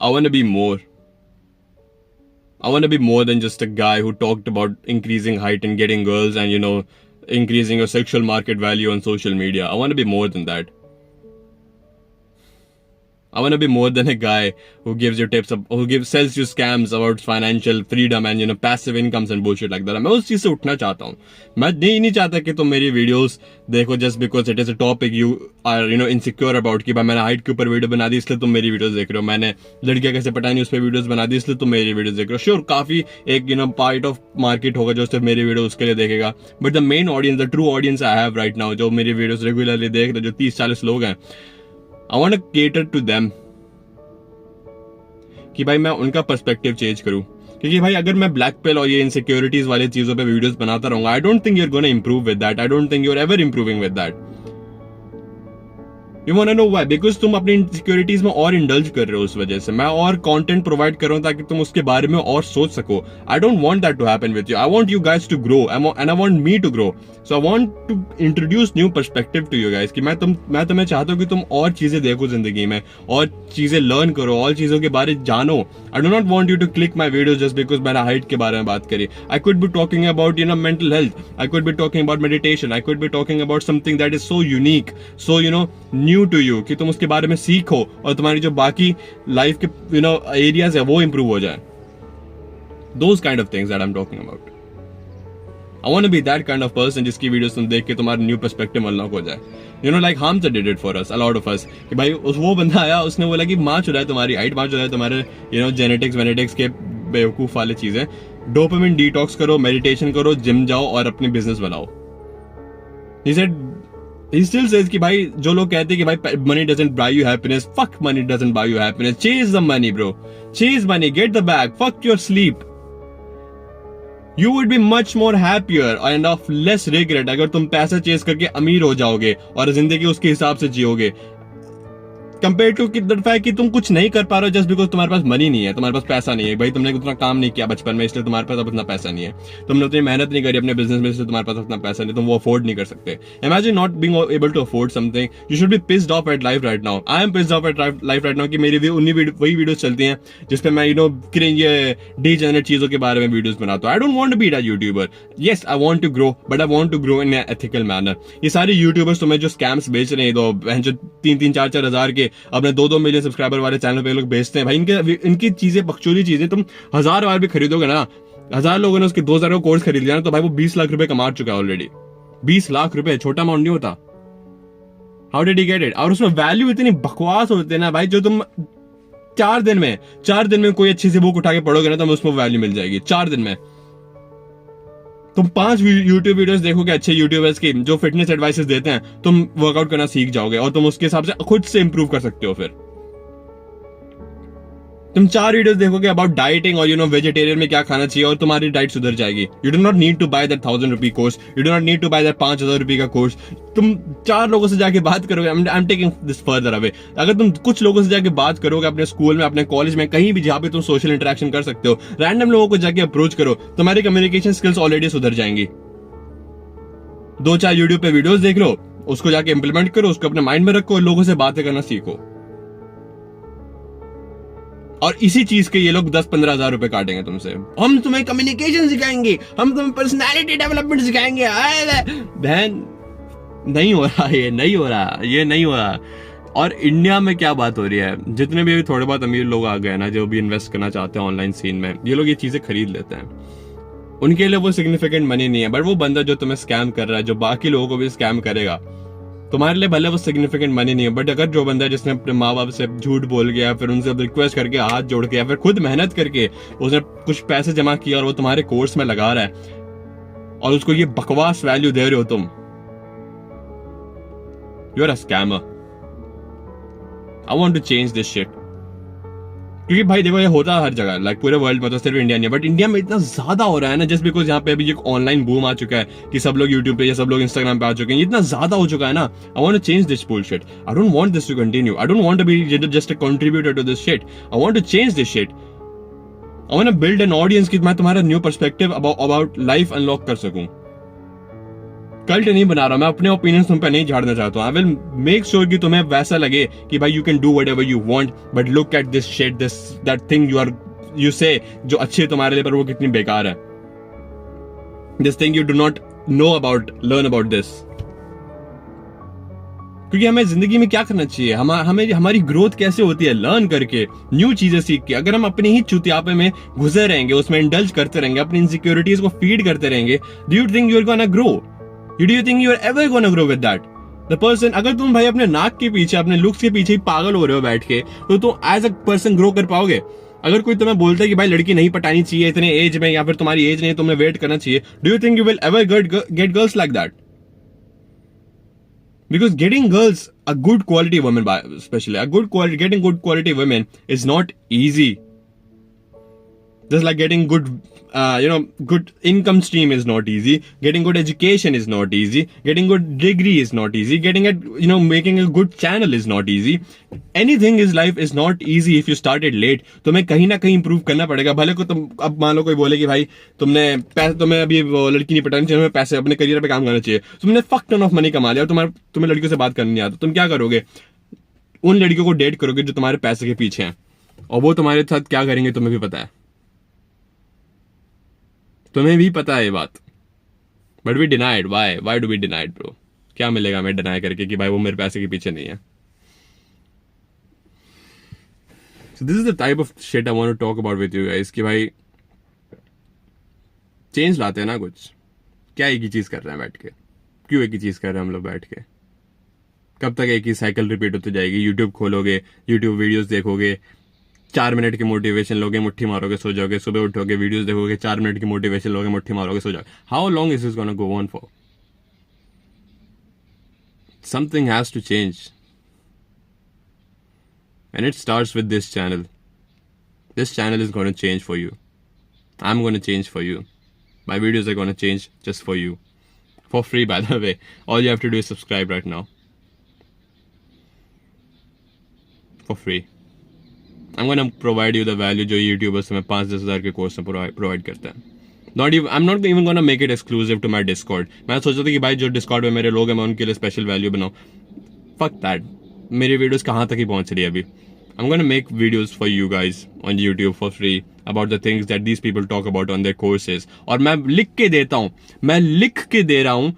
I want to be more. I want to be more than just a guy who talked about increasing height and getting girls and, increasing your sexual market value on social media. I want to be more than that. I want to be more than a guy who gives you tips, sells you scams about financial freedom and, passive incomes and bullshit like that. मैं उस चीज से उठना चाहता हूँ. मैं नहीं चाहता कि तुम मेरी वीडियोस देखो just because it is a topic you are, insecure about कि भाई मैंने हाइट के ऊपर वीडियो बना दी इसलिए तुम मेरी वीडियोस देख रहे हो. मैंने लड़कियां कैसे पटानी उस पर वीडियोस बना दी इसलिए तुम मेरी वीडियोस देख रहे हो. श्योर काफी एक, पार्ट ऑफ मार्केट होगा जो सिर्फ मेरी वीडियो उसके लिए देखेगा. But the main audience, the true audience I have right now, जो मेरी वीडियोस रेगुलरली देख रहे, जो 30-40 लोग हैं, I want to cater to them. कि भाई मैं उनका पर्सपेक्टिव चेंज करूं. क्योंकि भाई अगर मैं ब्लैक पिल और ये इनसिक्योरिटीज वाली चीजों पे वीडियोस बनाता रहूंगा, I don't think you are gonna improve with that. I don't think you are ever improving with that. You want to know why? Because तुम अपनी इनसिक्योरिटीज में और इंडल्ज कर रहे हो. उस वजह से मैं और कंटेंट प्रोवाइड कर रहा हूं ताकि तुम उसके बारे में और सोच सको. I don't want that to happen with you. I want you guys to grow and I want me to grow. So I want to introduce new perspective to you guys कि मैं तुम्हें चाहता हूं कि तुम और चीजें देखो जिंदगी में, और चीजें लर्न करो, और चीजों के बारे में जानो. I do not want you to click my videos just because मैंने हाइट के बारे में बात करी. I could be talking about mental health. I could be talking about meditation. I could be talking about something that is so unique, so new to you, कि तुम उसके बारे में सीखो और तुम्हारी जो बाकी लाइफ के एरियाज है वो इंप्रूव हो जाए. Those kind of things that I am talking about. I want to be that kind of person जिसकी वीडियोस तुम देख के तुम्हारा न्यू पर्सपेक्टिव अनलॉक हो जाए. Like Hamza did it for us, a lot of us. कि भाई वो बंदा आया, उसने बोला कि माँ चुराए तुम्हारी हाइट, माँ चुराए तुम्हारे जेनेटिक्स के बेवकूफ वाले चीजें. डोपामिन डिटॉक्स करो, मेडिटेशन करो, जिम जाओ और अपनी बिजनेस बनाओ. He still says कि भाई जो लोग कहते हैं कि भाई money doesn't buy you happiness, fuck money doesn't buy you happiness. Chase the money, bro. Chase money, get the bag, fuck your sleep. You would be much more happier and of less regret अगर तुम पैसा chess करके अमीर हो जाओगे और जिंदगी उसके हिसाब से जियोगे, कंपेयर टू कि तुम कुछ नहीं कर पा रहे हो जस्ट बिकॉज तुम्हारे पास मनी नहीं है, तुम्हारे पास पैसा नहीं है. भाई तुमने उतना काम नहीं किया बचपन में इसलिए तुम्हारे पास अब उतना पैसा नहीं है. तुमने उतनी मेहनत नहीं करी अपने बिजनेस में इसलिए तुम्हारे पास उतना पैसा नहीं, तुम वो अफोर्ड नहीं कर सकते. Imagine not being able to afford something. You should be pissed off at life right now. I am pissed off at life right now कि मेरी वही वीडियोस चलती हैं जिसपे मैं ये डीजेनरेट चीजों के बारे में वीडियोस बनाता हूं. I don't want to be that YouTuber. Yes I want to grow, but I want to grow in ethical manner. ये सारे यूट्यूबर्स तुम्हें जो स्कैम्स बेच रहे हैं, जो 3-4 हजार के अपने 2-2 मिलियन सब्सक्राइबर वाले चैनल पे लोग बेचते हैं, भाई इनकी चीजें बकचोदी चीजें तुम 1000 बार भी खरीदोगे ना, 1000 लोगों ने उसके 2000 का कोर्स खरीद लिया ना, तो भाई वो 20 लाख रुपए कमा चुका है ऑलरेडी. 20 लाख रुपए छोटा अमाउंट नहीं होता. How did he get it? और उसमें वैल्यू इतनी बकवास होते हैं ना भाई, जो तुम 4 दिन में कोई अच्छी सी बुक उठा के पढ़ोगे ना, तो उसमें वैल्यू मिल जाएगी 4 दिन में. तुम 5 यूट्यूब वीडियोस देखोगे अच्छे यूट्यूबर्स की जो फिटनेस एडवाइसेस देते हैं, तुम वर्कआउट करना सीख जाओगे और तुम उसके हिसाब से खुद से इंप्रूव कर सकते हो. फिर तुम 4 वीडियोस देखोगे अबाउट डाइटिंग और वेजिटेरियन में क्या खाना चाहिए और तुम्हारी डाइट सुधर जाएगी. You do not need to buy that 1000 rupee course. You do not need to buy that 5000 rupee का कोर्स. तुम 4 लोगों से जाके बात करोगे. I am taking this further away. अगर तुम कुछ लोगों से जाके बात करोगे अपने स्कूल में, अपने कॉलेज में, कहीं भी जहां पे तुम सोशल इंटरेक्शन कर सकते हो, रैंडम लोगों को जाके अप्रोच करो, तुम्हारी कम्युनिकेशन स्किल्स ऑलरेडी सुधर जाएंगी. 2-4 यूट्यूब पे वीडियोस देख लो, उसको जाके इंप्लीमेंट करो, उसको अपने माइंड में रखो, लोगों से बातें करना सीखो. और इसी चीज के ये लोग 10-15 हजार रुपए काटेंगे तुमसे. हम तुम्हें कम्युनिकेशन सिखाएंगे, हम तुम्हें पर्सनालिटी डेवलपमेंट सिखाएंगे. बहन नहीं हो रहा, ये नहीं हो रहा. और इंडिया में क्या बात हो रही है, जितने भी थोड़े बहुत अमीर लोग आ गए ना, जो भी इन्वेस्ट करना चाहते हैं ऑनलाइन सीन में, ये लोग ये चीजें खरीद लेते हैं. उनके लिए वो सिग्निफिकेंट मनी नहीं है, बट वो बंदा जो तुम्हें स्कैम कर रहा है, जो बाकी लोगों को भी स्कैम करेगा, तुम्हारे लिए भले वो सिग्निफिकेंट मनी नहीं है. बट अगर जो बंदा जिसने अपने माँ बाप से झूठ बोल गया, फिर उनसे रिक्वेस्ट करके हाथ जोड़ के, या फिर खुद मेहनत करके उसने कुछ पैसे जमा किया और वो तुम्हारे कोर्स में लगा रहा है और उसको ये बकवास वैल्यू दे रहे हो तुम, you are a scammer. I want to change this shit. क्योंकि भाई देखो ये होता है हर जगह, लाइक पूरे वर्ल्ड में, तो सिर्फ इंडिया नहीं है, बट इंडिया में इतना ज्यादा हो रहा है ना, जस्ट बिकॉज यहाँ पे अभी एक ऑनलाइन बूम आ चुका है कि सब लोग यूट्यूब पे या सब लोग इंस्टाग्राम पे आ चुके हैं. इतना ज्यादा हो चुका है ना. I want to change this bullshit. I don't want this to continue. I don't want to be just a contributor to this shit. I want to change this shit. I want to build an audience कि मैं तुम्हारा new perspective about life unlock कर सकूं. Cult नहीं बना रहा मैं, अपने ओपिनियंस तुम पे नहीं झाड़ना चाहता हूँ। आई विल मेक श्योर कि तुम्हें वैसा लगे कि भाई you can do whatever you want, but look at this shit, this that thing you से जो अच्छी है तुम्हारे लिए पर वो कितनी बेकार है। This thing you do not know about, learn about this. क्योंकि हमें जिंदगी में क्या करना चाहिए, हमें हमारी ग्रोथ कैसे होती है, लर्न करके, न्यू चीजें सीख के। अगर हम अपने ही चुतियापे में घुसे रहेंगे, उसमें इंडल्ज करते रहेंगे, अपनी इनसिक्योरिटीज को फीड करते रहेंगे, do you think you are gonna grow? Do you think you are ever gonna grow with that the person? अगर तुम भाई अपने नाक के पीछे, अपने लुक्स के पीछे ही पागल हो रहे हो बैठ के, तो तुम एज अ पर्सन ग्रो कर पाओगे? अगर कोई तुम्हें बोलता है कि भाई लड़की नहीं पटानी चाहिए इतने एज में, या फिर तुम्हारी एज नहीं, तुमने वेट करना चाहिए, do you think you will ever get girls like that? Because getting girls, a good quality women, especially getting good quality women is not easy. Just like getting good, good income stream is not easy. Getting good education is not easy. Getting good degree is not easy. Making a good channel is not easy. Anything in life is not easy if you started late. तुम्हें कहीं ना कहीं improve करना पड़ेगा। भले को तुम अब मान लो कोई बोले कि भाई तुम्हें अभी वो लड़की नहीं पटानी चाहिए, तुम्हें पैसे अपने करियर पे काम करना चाहिए। तुमने fuck ton of money कमा लिया और तुम्हें लड़कियों से बात करनी नहीं आता, तुम क्या करोगे? उन लड़कियों को डेट करोगे जो तुम्हारे पैसे के पीछे हैं, और वो तुम्हारे साथ क्या करेंगे तुम्हें भी पता है। तुम्हें भी पता है ये बात, but we denied. Why do we denied bro? क्या मिलेगा हमें डिनाई करके कि भाई वो मेरे पैसे के पीछे नहीं है? So this is the type of shit I want to talk about with you guys कि भाई चेंज लाते हैं ना कुछ। क्या एक ही चीज कर रहे हैं बैठ के? क्यों एक ही चीज कर रहे हैं हम लोग बैठ के? कब तक एक ही साइकिल रिपीट होती जाएगी? यूट्यूब खोलोगे, यूट्यूब वीडियोस देखोगे, 4 मिनट की मोटिवेशन लोगे, मुट्ठी मारोगे, सो जाओगे। सुबह उठोगे, वीडियोस देखोगे, 4 मिनट की मोटिवेशन लोगे, मुट्ठी मारोगे, सो जाओगे। How long is this gonna go on for? Something has to change, and it starts with this channel. This channel is going to change for you. I'm going to change for you. My videos are going to change just for you. For free, by the way. All you have to do is subscribe right now. For free. I'm going to provide you the value जो YouTubers हमें 5-10 हज़ार के course में provide करते हैं. I'm not even going to make it exclusive to my Discord. मैं सोचा था कि भाई जो Discord में मेरे लोग हैं मैं उनके लिए स्पेशल वैल्यू बनाऊं. Fuck that. मेरी वीडियोस कहाँ तक ही पहुंच रही है अभी. I'm going to make videos for you guys on YouTube for free about the things that these people talk about on their courses. और मैं लिख के देता हूं, मैं लिख के दे रहा हूं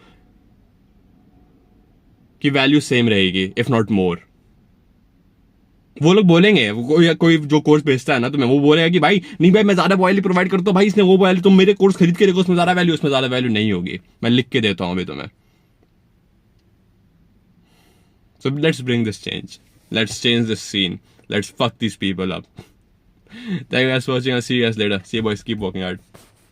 कि वैल्यू सेम रहेगी, if not more. वो लोग बोलेंगे, कोई जो कोर्स बेचता है ना तुम्हें, वो बोलेगा कि भाई नहीं भाई मैं ज्यादा वैल्यू प्रोवाइड करता हूं, भाई इसने वो वैल्यू, तुम मेरे कोर्स खरीद के देखो उसमें ज्यादा वैल्यू, उसमें ज्यादा वैल्यू नहीं होगी. मैं लिख के देता हूं अभी तुम्हें. So let's bring this change. Let's change this scene. Let's fuck these people up. Thank you guys for watching. I'll see you guys later. See you boys. Keep working hard.